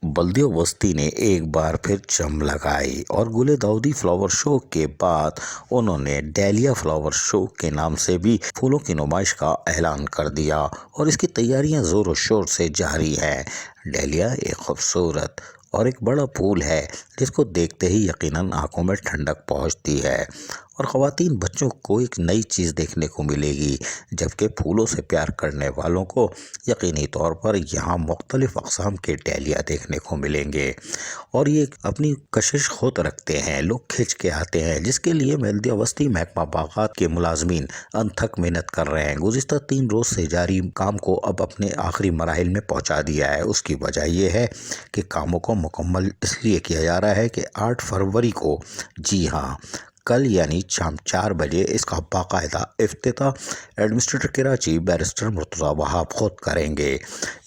बल्दिया वस्ती ने एक बार फिर जम लगाई और गुले दाऊदी फ्लावर शो के बाद उन्होंने डेलिया फ्लावर शो के नाम से भी फूलों की नुमाइश का ऐलान कर दिया और इसकी तैयारियां जोरों शोर से जारी हैं। डेलिया एक खूबसूरत और एक बड़ा फूल है जिसको देखते ही यकीनन आंखों में ठंडक पहुंचती है और ख़वातीन बच्चों को एक नई चीज़ देखने को मिलेगी, जबकि फूलों से प्यार करने वालों को यकीनी तौर पर यहाँ मुख्तलिफ अक़साम के डेलिया देखने को मिलेंगे और ये अपनी कशिश खुद रखते हैं, लोग खिंच के आते हैं, जिसके लिए बल्दिया वस्ती महकमा बागात के मुलाजमीन अनथक मेहनत कर रहे हैं। गुज़िश्ता 3 रोज़ से जारी काम को अब अपने आखिरी मराहिल में पहुँचा दिया है। उसकी वजह यह है कि कामों को मुकम्मल इसलिए किया जा रहा है कि 8 फरवरी को, जी हाँ, कल यानी शाम 4 बजे इसका बाकायदा इफ्तिताह एडमिनिस्ट्रेटर कराची बैरिस्टर मुर्तज़ा वहाब खुद करेंगे।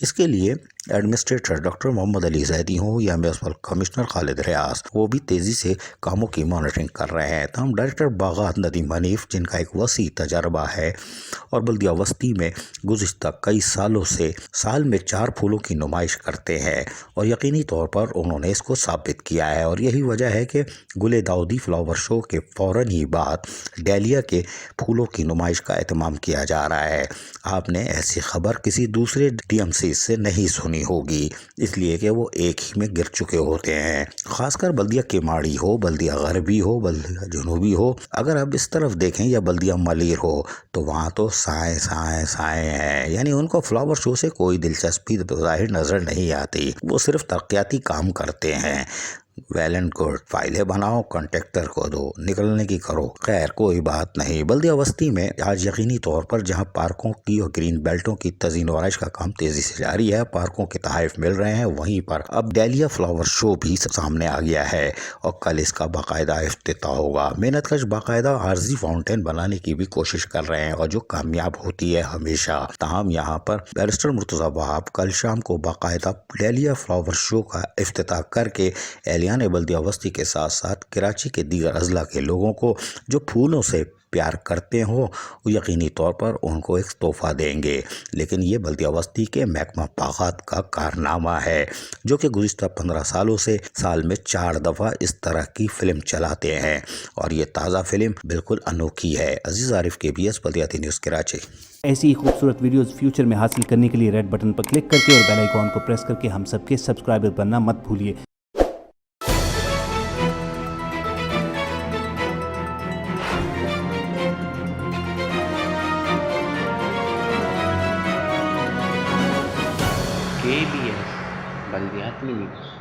इसके लिए एडमिनिस्ट्रेटर डॉक्टर मोहम्मद अली ज़ैदी हो या म्युनिसिपल कमिश्नर खालिद रियाज, वो भी तेज़ी से कामों की मॉनिटरिंग कर रहे हैं। तमाम डायरेक्टर बागात नदीम हनीफ, जिनका एक वसी तजर्बा है और बल्दिया वस्ती में गुज़िश्ता कई सालों से साल में 4 फूलों की नुमाइश करते हैं और यकीनी तौर पर उन्होंने इसको साबित किया है और यही वजह है कि गुले दाऊदी फ्लावर शो के फ़ौरन ही बाद डेलिया के फूलों की नुमाइश का एहतमाम किया जा रहा है। आपने ऐसी खबर किसी दूसरे DMC से नहीं सुनी होगी, इसलिए कि वो एक ही में गिर चुके होते हैं। खासकर बल्दिया केमाड़ी हो, बल्दिया गरबी हो, बल्दिया जनूबी हो, अगर आप इस तरफ देखें, या बल्दिया मलीर हो, तो वहाँ तो साए साए साए हैं, यानी उनको फ्लावर शो से कोई दिलचस्पी ज़ाहिर नज़र नहीं आती। वो सिर्फ तरक्याती काम करते हैं। वेल एंड गुड, फाइलें बनाओ, कॉन्ट्रैक्टर को दो, निकलने की करो, खैर कोई बात नहीं। बल्दिया वस्ती में आज यकीनी तौर पर जहां पार्कों की और ग्रीन बेल्टों की तज़ीन व आराइश का काम तेज़ी से जारी है, पार्कों के तहाइफ मिल रहे हैं, वहीं पर अब डेलिया फ्लावर शो भी सामने आ गया है और कल इसका बाकायदा इफ्तिताह होगा। मेहनतकश बाकायदा आर्जी फाउंटेन बनाने की भी कोशिश कर रहे हैं और जो कामयाब होती है हमेशा। ताहम यहाँ पर बैरिस्टर मुर्तज़ा वहाब कल शाम को बाकायदा डेलिया फ्लावर शो का इफ्तिताह करके एहलियान बल्दिया वस्ती के साथ साथ कराची के दीगर अजला के लोगों को जो फूलों से प्यार करते हो, वो यकीनी तौर पर उनको एक तोहफा देंगे। लेकिन ये बल्दिया वस्ती के महकमा बागात का कारनामा है, जो कि गुज़िश्ता 15 सालों से साल में 4 दफ़ा इस तरह की फ़िल्म चलाते हैं और ये ताज़ा फ़िल्म बिल्कुल अनोखी है। अजीज़ आरिफ, KBS बल्दियाती न्यूज़ कराची। ऐसी ही खूबसूरत वीडियोस फ्यूचर में हासिल करने के लिए रेड बटन पर क्लिक करके और बेल आइकॉन को प्रेस करके हम सबके सब्सक्राइबर बनना मत भूलिए। KBS बल्दियाती न्यूज़।